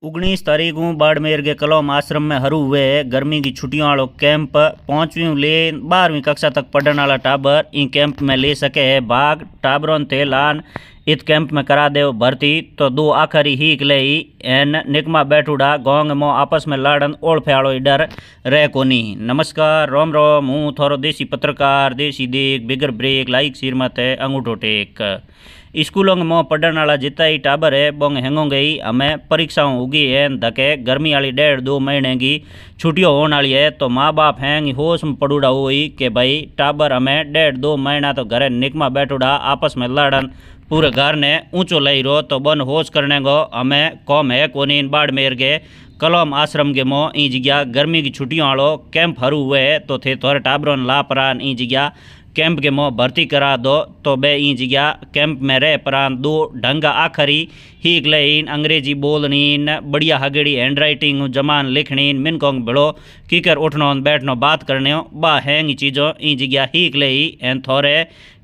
19 तारीख को बाड़मेर के कलम आश्रम में हरू हुए गर्मी की छुट्टियों वालों कैंप 5वीं ले 12वीं कक्षा तक पढ़ने वाला टाबर इन कैंप में ले सके है भाग। टाबरों ते लान इत कैंप में करा दे भर्ती तो दो आखिरी ही ले एन निकमा बैठूड़ा गोंग मो आपस में लड़न ओढ़ फ्याड़ो डर रह कोनी। नमस्कार रोम रोम हूँ थोरो देसी पत्रकार देसी देख बिगर ब्रेक लाइक सिर मत है अंगूठो टेक। स्कूलों में पढ़ने वाला जितना ही टाबर है बोंग हेंगो गई हमें परीक्षाओं उगी है धके गर्मी वाली 1.5-2 महीने की छुट्टियों होने वाली है तो माँ बाप हैं होश में पड़ूड़ा हुई कि भाई टाबर हमें 1.5-2 महीना तो घरे निकमा बैठूड़ा आपस में लड़न पूरे घर ने ऊंचो लई रो तो बन होश करने गो हमें कौम है कोनी बाड़मेर के कलम आश्रम के मो ई जगह गर्मी की छुट्टियों वालों कैंप हरू हुए तो थे थोड़े टाबरों लापरान ई जगह कैंप के मो भर्ती करा दो तो बे ई जगह कैंप में रह परान दो ढंगा आखरी ही इन अंग्रेजी बोलनीन बढ़िया हगड़ी हैंड राइटिंग जमान लिखनीन मिनकोंग बड़ो कीकर उठनो बैठनो बात करने बा हैंग चीज़ों ई जगह ही एन थोड़े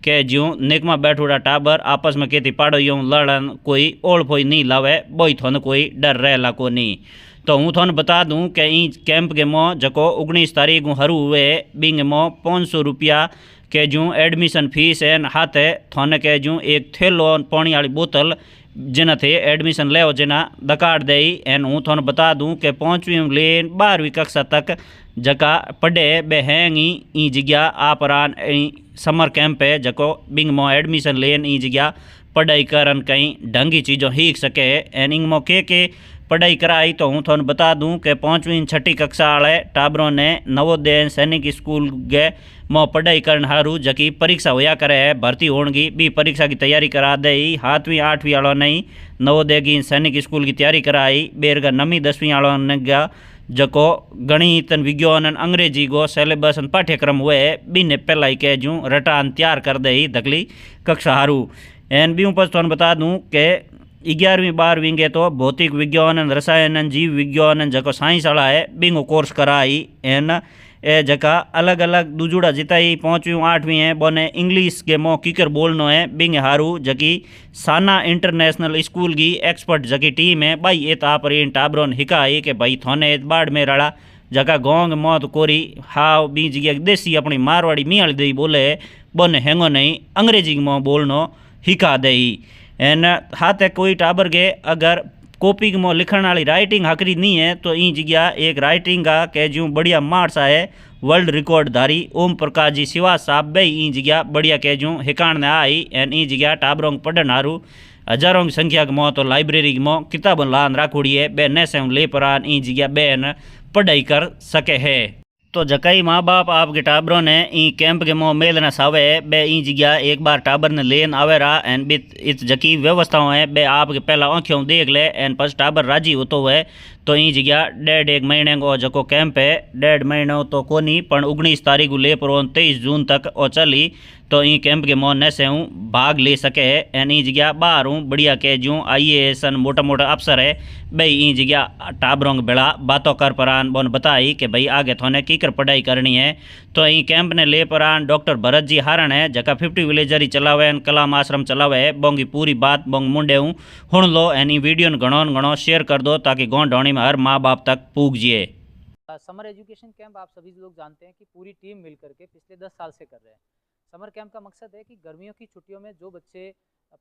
के ज्यों निकमा बैठूड़ा टाबर आपस में कहती पाड़ो यूँ लड़न कोई ओढ़ फोई नहीं लावे बोई थोन कोई डर रहला को नहीं। तो हूँ थोन बता दूँ कि ई कैंप के मो जको 19 तारीख को हरू हुए बिंग मो 500 रुपया के जूँ एडमिशन फीस है हाथ थोने के जूँ एक थैलो पानी वाली बोतल जिन थे एडमिशन ले जिना दकाड़ दे एन हूँ थोन बता दूँ कि 5वीं ले 12वीं कक्षा तक जका पढ़े बे हैंगी ई जगह आपरान समर कैंप है जको बिंग मो एडमिशन लेन ई जगह पढ़ाई करन कहीं ढंगी चीज़ों सीख सके एन इंग मो के पढ़ाई कराई। तो हूँ थोन बता दूँ कि 5वीं 6ठी कक्षा वाले टाबरों ने नवोदय सैनिक स्कूल गए मो पढ़ाई करन हारू जकी परीक्षा होया करे है भर्ती होगी भी परीक्षा की तैयारी करा दे 7वीं 8वीं वालों ने नवोदय की सैनिक स्कूल की तैयारी कराई बेरगा 9वीं 10वीं वालों ने गया जको गणित विज्ञान अंग्रेजी को सिलेबस पाठ्यक्रम हुए बिन पहला ही के जूँ रटान तैयार कर दे दगली कक्षा हारू। एन भी ऊपर थोन बता दूँ कि 11वीं 12वीं के तो भौतिक विज्ञान रसायन जीव विज्ञान जको साइंस वाला है बिंगो कोर्स कराई एन ए जका अलग अलग दूजुड़ा जिता ही 5वीं 8वीं है बोने इंग्लिश के मो कीकर बोलनो है बिंग हारू जकी साना इंटरनेशनल स्कूल की एक्सपर्ट जकी टीम है भाई ये ताप इन टाबरों हिकाई कि भाई थोने बाढ़ में रड़ा जगह गोंग मौत कोरी हाव बी जगह देसी अपनी मारवाड़ी मियाली दई बोले बोन हेंगो नहीं अंग्रेजी में बोलनो हिका दई एन हाथ कोई टाबर के अगर कॉपी में लिखण वाली राइटिंग हकरी नहीं है तो ई जगह एक राइटिंग का के जूँ बढ़िया मार्स है वर्ल्ड रिकॉर्ड धारी ओम प्रकाश जी शिवा साहब बे ई जगह बढ़िया के जूँ हिकाण ने आई एन ई जगह टाबरों पढ़न हारू हजारों की संख्या के मो तो लाइब्रेरी में किताब लान राखोड़ी है बे न से ले परान ई जगह बेन पढ़ाई कर सके है। तो जकई माँ बाप आपके टाबरों ने ई कैंप के मोह मेल न सावे बे ई जगह एक बार टाबर ने लेन आवे रहा एन बी इस जकी व्यवस्थाओं है बे आपके पहला आँखों देख ले एन पस टाबर राजी होतो है तो ई जगह 1.5 महीने को जको कैंप है 1.5 महीनों तो कोनी पण 19 तारीख को ले पर 23 जून तक ओ चली तो ई कैंप के मोह न से हूँ भाग ले सके है एन ई जगह बाहर हूँ बढ़िया के जूँ IAS मोटा मोटा अफसर है भाई ई जगह टाबरों बेड़ा बातों कर परान बोन बताई कि भाई आगे थोने कीकर पढ़ाई करनी है। तो ई कैंप ने ले परान डॉक्टर भरत जी हारण है जका 50 विलेजर ही चलावे कलाम आश्रम चलावे है बोंगी पूरी बात बोंग मुंडे हूँ हुण लो एनी वीडियो घणो शेयर कर दो ताकि गाँव ढौणी में हर माँ बाप तक पूगजिए। समर एजुकेशन कैंप आप सभी लोग जानते हैं कि पूरी टीम मिलकर के पिछले 10 साल से कर रहे हैं। समर कैंप का मकसद है कि गर्मियों की छुट्टियों में जो बच्चे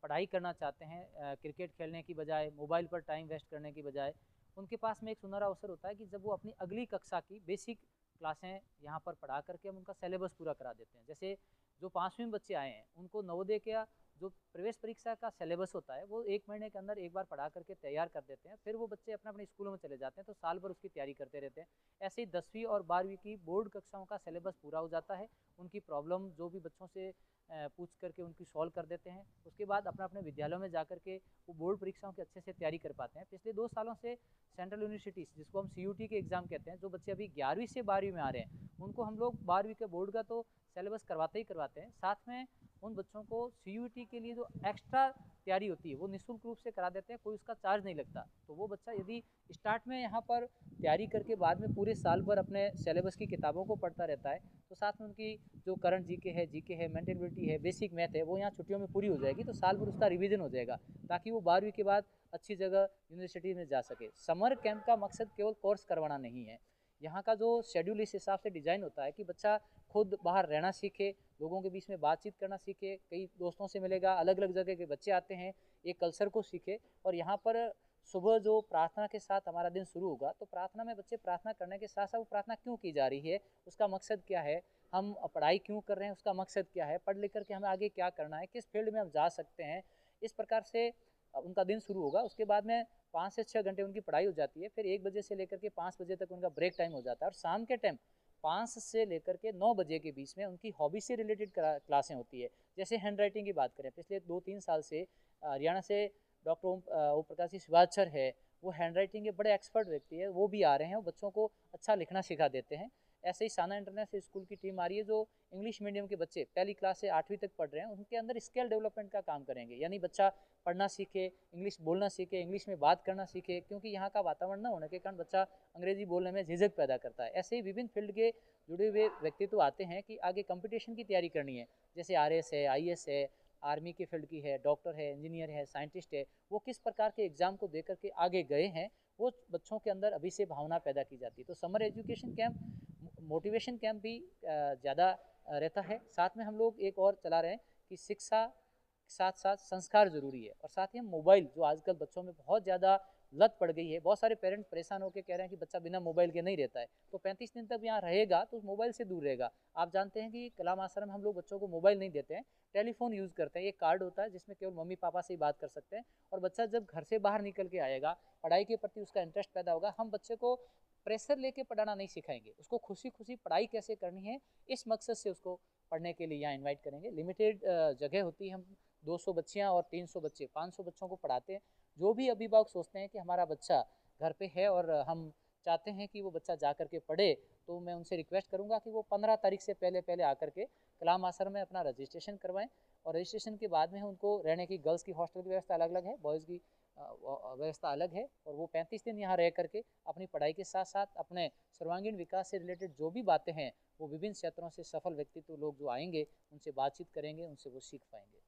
पढ़ाई करना चाहते हैं क्रिकेट खेलने की बजाय मोबाइल पर टाइम वेस्ट करने की बजाय उनके पास में एक सुनहरा अवसर होता है कि जब वो अपनी अगली कक्षा की बेसिक क्लासें यहाँ पर पढ़ा करके हम उनका सिलेबस पूरा करा देते हैं। जैसे जो 5वीं में बच्चे आए हैं उनको नवोदय का जो प्रवेश परीक्षा का सिलेबस होता है वो 1 महीने के अंदर एक बार पढ़ा करके तैयार कर देते हैं, फिर वो बच्चे अपने अपने स्कूलों में चले जाते हैं तो साल भर उसकी तैयारी करते रहते हैं। ऐसे ही 10वीं और 12वीं की बोर्ड कक्षाओं का सिलेबस पूरा हो जाता है, उनकी प्रॉब्लम जो भी बच्चों से पूछ करके उनकी सॉल्व कर देते हैं। उसके बाद अपने अपने विद्यालयों में जाकर के वो बोर्ड परीक्षाओं की अच्छे से तैयारी कर पाते हैं। पिछले 2 सालों से सेंट्रल यूनिवर्सिटीज़ जिसको हम CUT के एग्ज़ाम कहते हैं, जो बच्चे अभी 11वीं से 12वीं में आ रहे हैं उनको हम लोग 12वीं के बोर्ड का तो सिलेबस करवाते ही करवाते हैं, साथ में उन बच्चों को CUET के लिए जो एक्स्ट्रा तैयारी होती है वो निःशुल्क रूप से करा देते हैं, कोई उसका चार्ज नहीं लगता। तो वो बच्चा यदि स्टार्ट में यहाँ पर तैयारी करके बाद में पूरे साल भर अपने सिलेबस की किताबों को पढ़ता रहता है, तो साथ में उनकी जो करंट जीके है, मेंटेलिटी है, बेसिक मैथ है, वो यहाँ छुट्टियों में पूरी हो जाएगी, तो साल भर उसका रिवीजन हो जाएगा ताकि वो 12वीं के बाद अच्छी जगह यूनिवर्सिटी में जा सके। समर कैंप का मकसद केवल कोर्स करवाना नहीं है। यहाँ का जो शेड्यूल इस हिसाब से डिज़ाइन होता है कि बच्चा खुद बाहर रहना सीखे, लोगों के बीच में बातचीत करना सीखे, कई दोस्तों से मिलेगा, अलग अलग जगह के बच्चे आते हैं, एक कल्चर को सीखे। और यहाँ पर सुबह जो प्रार्थना के साथ हमारा दिन शुरू होगा, तो प्रार्थना में बच्चे प्रार्थना करने के साथ साथ वो प्रार्थना क्यों की जा रही है, उसका मकसद क्या है, हम पढ़ाई क्यों कर रहे हैं, उसका मकसद क्या है, पढ़ लिख करके हमें आगे क्या करना है, किस फील्ड में हम जा सकते हैं, इस प्रकार से उनका दिन शुरू होगा। उसके बाद में 5 से 6 घंटे उनकी पढ़ाई हो जाती है, फिर 1 बजे से लेकर के 5 बजे तक उनका ब्रेक टाइम हो जाता है, और शाम के टाइम 5 से लेकर के 9 बजे के बीच में उनकी हॉबी से रिलेटेड क्लासें होती है। जैसे हैंड राइटिंग की बात करें, पिछले 2-3 साल से हरियाणा से डॉक्टर ओम प्रकाश जी शिवाचर है, वो हैंड राइटिंग के बड़े एक्सपर्ट व्यक्ति है, वो भी आ रहे हैं, वो बच्चों को अच्छा लिखना सिखा देते हैं। ऐसे ही साना इंटरनेशनल स्कूल की टीम आ रही है, जो इंग्लिश मीडियम के बच्चे पहली क्लास से 8वीं तक पढ़ रहे हैं, उनके अंदर स्किल डेवलपमेंट का काम करेंगे, यानी बच्चा पढ़ना सीखे, इंग्लिश बोलना सीखे, इंग्लिश में बात करना सीखे, क्योंकि यहाँ का वातावरण न होने के कारण बच्चा अंग्रेजी बोलने में झिझक पैदा करता है। ऐसे ही विभिन्न फील्ड के जुड़े हुए व्यक्तित्व आते हैं कि आगे कंपटीशन की तैयारी करनी है, जैसे RS है, IS है, आर्मी के फील्ड की है, डॉक्टर है, इंजीनियर है, साइंटिस्ट है, वो किस प्रकार के एग्जाम को दे करके आगे गए हैं, वो बच्चों के अंदर अभी से भावना पैदा की जाती है। तो summer education camp motivation camp भी ज़्यादा रहता है। साथ में हम लोग एक और चला रहे हैं कि शिक्षा साथ साथ संस्कार जरूरी है, और साथ ही हम मोबाइल जो आजकल बच्चों में बहुत ज़्यादा लत पड़ गई है, बहुत सारे पेरेंट्स परेशान होकर कह रहे हैं कि बच्चा बिना मोबाइल के नहीं रहता है, तो 35 दिन तक यहाँ रहेगा तो मोबाइल से दूर रहेगा। आप जानते हैं कि कलाम आश्रम में हम लोग बच्चों को मोबाइल नहीं देते हैं, टेलीफोन यूज़ करते हैं। एक कार्ड होता है जिसमें केवल मम्मी पापा से ही बात कर सकते हैं, और बच्चा जब घर से बाहर निकल के आएगा, पढ़ाई के प्रति उसका इंटरेस्ट पैदा होगा। हम बच्चे को प्रेशर लेके पढ़ाना नहीं सिखाएंगे, उसको खुशी खुशी पढ़ाई कैसे करनी है, इस मकसद से उसको पढ़ने के लिए यहाँ इन्वाइट करेंगे। लिमिटेड जगह होती है, हम 200 बच्चियाँ और 300 बच्चे 500 बच्चों को पढ़ाते हैं। जो भी अभिभावक सोचते हैं कि हमारा बच्चा घर पे है और हम चाहते हैं कि वो बच्चा जा कर के पढ़े, तो मैं उनसे रिक्वेस्ट करूँगा कि वो 15 तारीख से पहले पहले आकर के कलाम आश्रम में अपना रजिस्ट्रेशन करवाएं। और रजिस्ट्रेशन के बाद में उनको रहने की, गर्ल्स की हॉस्टल की व्यवस्था अलग अलग है, बॉयज़ की व्यवस्था अलग है, और वो 35 दिन यहाँ रह करके अपनी पढ़ाई के साथ साथ अपने सर्वांगीण विकास से रिलेटेड जो भी बातें हैं, वो विभिन्न क्षेत्रों से सफल व्यक्तित्व लोग जो आएंगे उनसे बातचीत करेंगे, उनसे वो सीख पाएंगे।